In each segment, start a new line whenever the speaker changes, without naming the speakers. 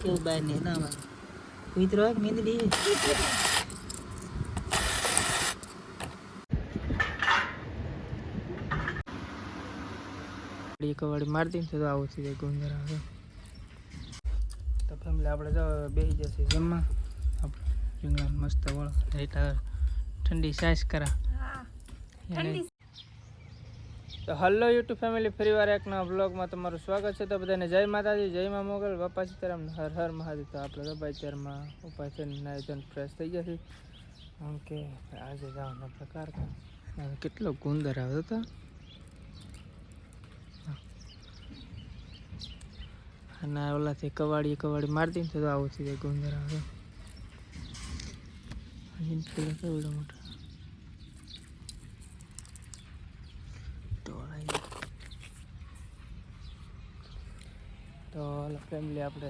એવું બહાર નહીં ના મારે કૂતરો એક મીંદડી કવાડી મારતી ને તો આવું થઈ જાય ગુંદર આવે તો ફેમિલી આપણે જો બેસી જશે જમવા આપણે રીંગણા મસ્ત વળ રેટા ઠંડી સાઈસ કરા તો હલો યુટ્યુબ ફેમિલી ફરીવાર એક નવા બ્લોગમાં તમારું સ્વાગત છે. તો બધાને જય માતાજી, જય મા મોગલ, બાપા સીતારામ, હર હર મહાદેવ. તો આપણે તો ભાઈ અત્યારમાં ઉપાય થઈને નાઈ ધોઈને ફ્રેશ થઈ ગયા છે. આમ કે આજે જવાનો આપણે કારખાને કેટલો ગુંદર આવ્યો હતો અને ઓલાથી કવાડી મારતી ને તો આવું થઈ જાય ગુંદર આવે કેવડો મોટો તો ફેમિલી આપણે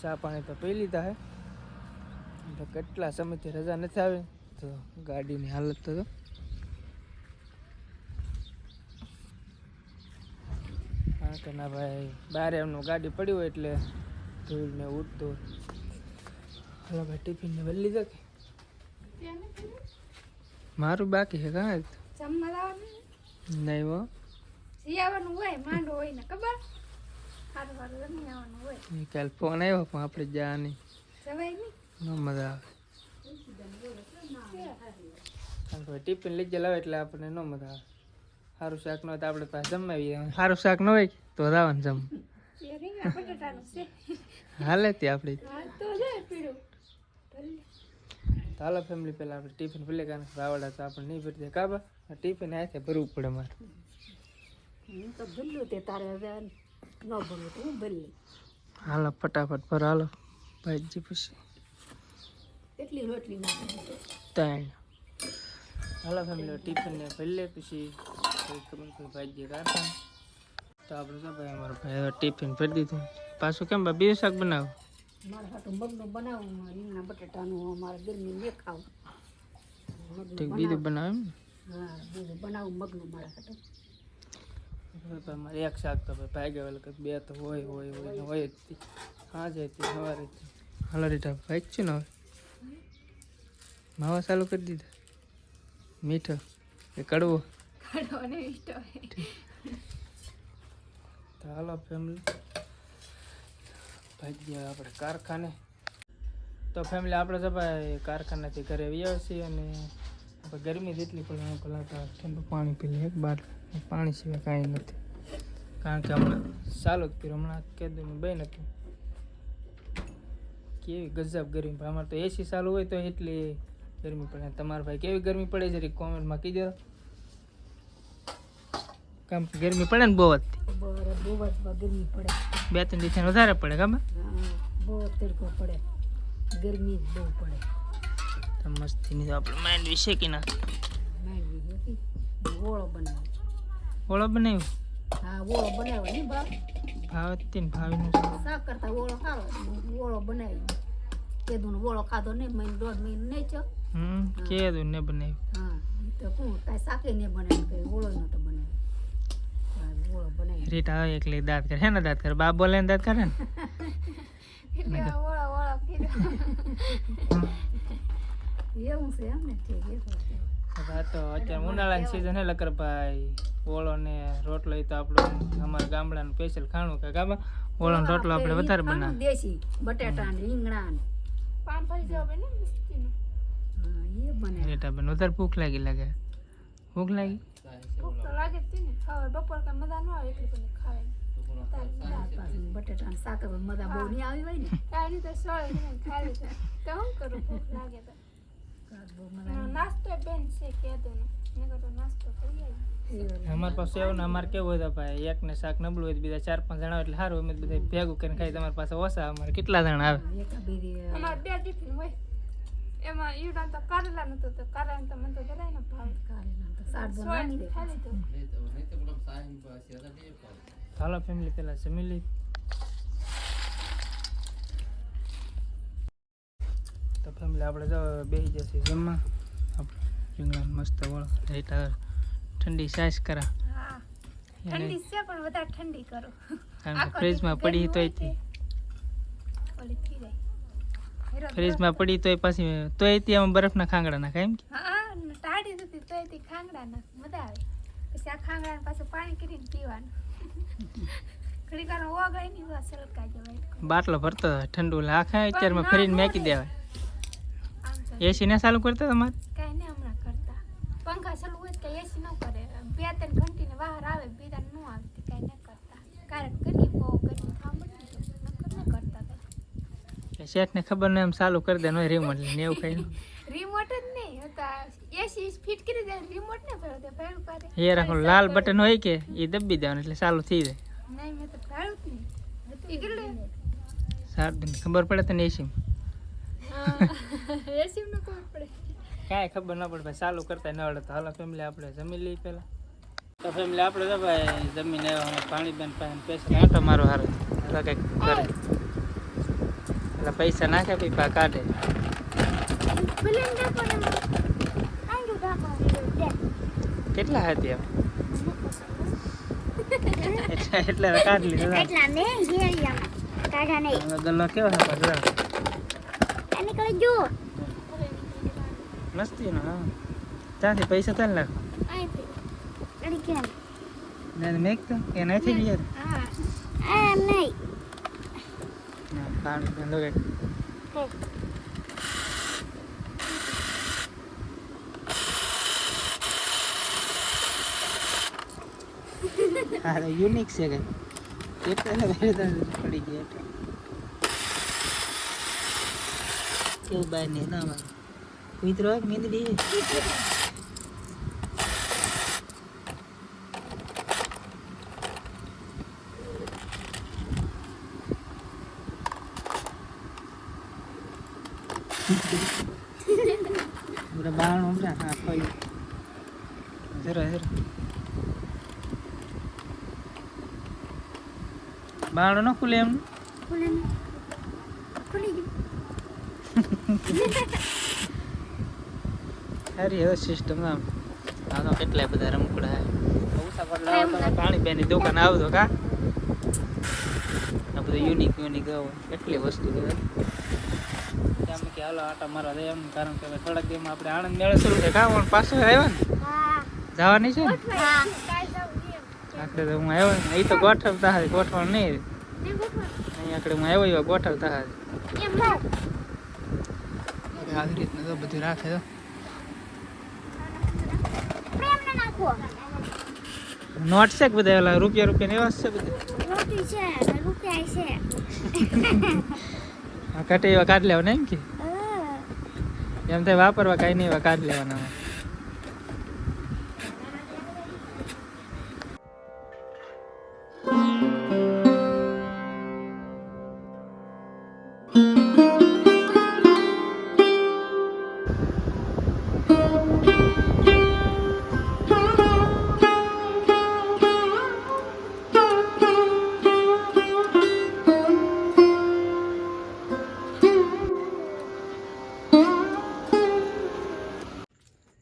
ચા પાણી તો પી લીધા હે તો કેટલા સમયથી રજા નથી આવી તો ગાડીની હાલત તો હા કે ના ભાઈ બહાર એમનું ગાડી પડી હોય એટલે ધૂળ ને ઉડતું હલો ભાઈ ટિફિનને વેલી લીધા કે મારું બાકી છે કાં નહીં હો
સિયાવાનું હોય માંડો હોય ને ખબર સારું સારું રમી આવવાનું હોય
કાલ ફોન આવ્યો પણ આપણે જા નહીં
જવાય નહીં
ન મજા આવે ભાઈ ટિફિન લઈ જ લાવે એટલે આપણને ન મજા આવે. સારું શાક ન હોય તો આપણે પાસે જમાવીએ, સારું શાક ન હોય તો રાવણ જમ હાલે ત્યાં આપણે હાલો ફેમિલી પહેલાં આપણે ટિફિન ભૂલે કારણ રાવડા તો આપણે નહીં ભરી દે કાબા ટિફિન હાથે ભરવું પડે મારે
તો ભૂલું તે તારે હવે ન ભરવું તો હું ભરી
હાલો ફટાફટ ભર હાલો ભાઈજી પછી
એટલી રોટલી
ત્રણ હાલો ફેમિલી ટિફિનને ભરી લે પછી ભાઈજી કારખાને તો આપણે શું ભાઈ અમારો ભાઈ હવે ટિફિન ભરી દીધું પાછું કેમ ભાઈ બીજું શાક બનાવો
મારે હાટું મગનું બનાવું રીંગણા બટાટાનું અમારે ગરમી ને ખાવું
ઠીક બીજું બનાવે એમ
હા બીજું બનાવું મગનું મારા હાટું
મારે એક શાક તો ભાઈ ભાઈ ગયા બે તો હોય જ હા જતી સવારે હાલો રીટા ભાઈ છે ને હવે માવા ચાલુ કરી દીધા મીઠો કે કડવો તો હાલો ફેમિલી ભાઈ ગયા આપણે કારખાને તો ફેમિલી આપણે તો ભાઈ કારખાનાથી ઘરે આવ્યા છીએ અને આપણે ગરમી જેટલી પડે પહેલાં તો ઠંડુ પાણી પી લઈએ એક બાર પાણી સિવાય કાંઈ નથી કારણ કે હમણાં ચાલુ જ પીરું હમણાં કીધું બે નથી કેવી ગજબ ગરમી પડે અમારે તો એસી ચાલુ હોય તો એટલી ગરમી પડે તમારા ભાઈ કેવી ગરમી પડે જરી કોમેન્ટમાં કીધો કામ ગરમી પડે ને બહુ જ
ગરમી પડે
2-3 દિવસ વધારે પડે કામ
બહુ તડકો પડે ગરમી બહુ પડે
તો મસ્તીની તો આપણે માંડ વિશે કે ના
ઓળો બનાવ્યો
ઓળો બનાવ્યો
હા ઓળો બનાવ્યો નહીં ભાવ
ભાવીનું
શાક કરતા ઓળો ખાવો ઓળો બનાવી કેદું ઓળો ખાધો નહીં મહિને 1.5 મહિને નહીં છો
કેદું ને બનાવ્યું
હા તો કોણ કાંઈ શાકે નહીં બનાવ્યું કઈ ઓળો નતો બનાવ્યો ઓળો બનાવી
રીટા એકલી દાંત કરે હે ને દાંત કરે બા બોલે ને દાંત કરે ને
ઓળો એવું છે એમ ને ઠીક
હા તો અત્યારે ઉનાળાની સિઝન હે લકર ભાઈ ઓળો ને રોટલો એ તો આપણું અમારા ગામડાનું સ્પેશિયલ ખાણું કે ગામા ઓળો ને રોટલો આપણે વધારે બનાવે
દેશી બટાટા ને રીંગણા ને પાન ફરી જાવ ને મસ્તીનો હા એ બને
રેટા બેન વધારે ભૂખ લાગી લાગે ભૂખ લાગી
ભૂખ તો લાગે જ ને ખાવા બપોર કા મજા ન આવે એટલે પણ ખાવે બટાટા શાક મજા બહુ નહીં આવી હોય ને કાઈ તો સોળે ખાલી તો હું કરું ભૂખ લાગે તો નાસ્તો બેન છે કે દો ને તો નાસ્તો કરી
અમાર પાસે એવું ને અમારે કેવું હોય ભાઈ એક ને શાક નબળું હોય બીજા 4-5 જણા એટલે સારું અમે બધા ભેગું કરીને ખાઈ તમારી પાસે ઓછા અમારે કેટલા જણા આવે
અમારે 2 ટિફિન હોય એમાં ઈડા તો કારેલા નતો તો કારેલા તો મને તો બધાય ન ભાવે કારેલા તો સાત બનાવી દે ખાલી તો
હાલો ફેમિલી પેલા જમી લી તો ફેમિલી આપણે જો બેસી જશે જમવા આપણે રીંગણા મસ્ત વળ રેટા ઠંડી સાઈસ કરા
હા ઠંડી છે પણ વધારે ઠંડી કરો
કારણ કે ફ્રીજમાં પડી તોય થી
ઓલી જાય હીરો
ફ્રીજમાં પડી તોય પાછી તોય ત્યાં બરફના ખાંગડા નાખે એમ કે
હા ટાઢી હતી તોય તે ખાંગડા ના મજા આવે પછી આ ખાંગડાને પાછું પાણી કરીને પીવાનું ઘડી વાર ઓગાય નહીં વા સલકાઈ જવાય
બાટલો ભરતો ઠંડુ આખા અત્યારમાં ફરીને મેકી દેવાય
આમ તો
એસી ના ચાલુ કરતો તમારે
કાંઈ નહીં હમણાં કરતા પંખા ચાલુ હોય તો એસી ન કરે 2-3 ઘંટીને બહાર આવે બીજા ન આવતી કાંઈ ન કરતા કારણ ગરમી બહુ ગરમી થાંભળી નકર ન કરતા
શેઠ ને ખબર નહીં એમ ચાલુ કરી દે નો રિમોટ લઈને એવું કઈ
રિમોટ જ નહીં હતા એસી ફિટ કરી દે રિમોટ ને ભેળું દે ભેળું કરે
એ રાખો લાલ બટન હોય કે એ દબી દેવાનું એટલે ચાલુ થઈ જાય
નહીં મેં તો ભેળું જ નહીં ઈ કેટલું
સારું ખબર પડે તને એસી
એસી નો ખબર પડે
કાંઈ ખબર ના પડે ભાઈ ચાલુ કરતા ન આવડે તો હાલો ફેમિલી આપણે જમી લઈએ પહેલાં તો ફેમિલી આપણે તો ભાઈ જમીને આવ્યા પાણી બેન પાસે પૈસા આંટો મારો હારો એટલે કંઈક કરે એટલે પૈસા નાખે પીપા કાઢે
બિલિંગ દે પણ આંગુ કાકો દે
કેટલા હતી એમ એટલે કાઢ લીધો
એટલા ને ઘેરિયા કાઢા નહીં
ગલ્લો કેવો છે પાછો
એને કરે જો
મસ્તી નો હા ત્યાંથી પૈસા તને લાખ
આઈથી અડી કેમ
ને મેક તો એ નથી ગયા
હા આ નહીં
પાણી બંધો કે હા યુનિક છે કે એટલે પડી ગયા એટલે કેવું બહાર નહીં ના મારે કુતરો મીંદડી Udah bangun udah apa yuk? Zero. Bangun no khule em.
ખુલી ગયું
સારી હવે સિસ્ટમ આમ આનો કેટલા બધા રમકડા હે ઓછા પડલા તમે પાણી બેની દુકાન આવજો કા આ બધું યુનિક આવો કેટલી વસ્તુ છે કેમ કે હાલો આટા મારવા દે એમ કારણ કે થોડાક દિવસમાં આપણે આણંદ મેળો શરૂ છે કા પણ પાછો આવ્યો ને
હા
જવાની છે ને
હા કાઈ જાવ
આખરે તો હું આવ્યો ને એ તો ગોઠવતા હે ગોઠવણ નહીં
ને ગોઠવા
અહીં આખરે હું આવ્યો ગોઠવતા હે
એમ ના
આવી રીતનું તો બધું રાખે તો
પ્રેમ ને નાખો
નોટ છે કે બધા ઓલા રૂપિયા એવા છે બધા
રોટી છે રૂપિયા છે
આ કટે એવા કાઢ લેવાના એમ કે એમ થાય વાપરવા કાંઈ નહીં એવા કાઢ લેવાના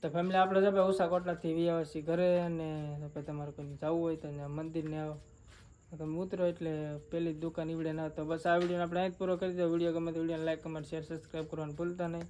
તો ફેમિલી આપણે તો ભાઈ ઉષા કોટલાથી વી આવે છીએ ઘરે અને પછી તમારે કોઈ જવું હોય તો મંદિરને આવો તમે ઉતરો એટલે પેલી જ દુકાન ઈવડે ના તો બસ આ વિડીયો આપણે અહીં જ પૂરો કરી દો વિડીયો ગમે તો વિડીયોને લાઈક કમેન્ટ શેર સબસ્ક્રાઈબ કરવાનું ભૂલતા નહીં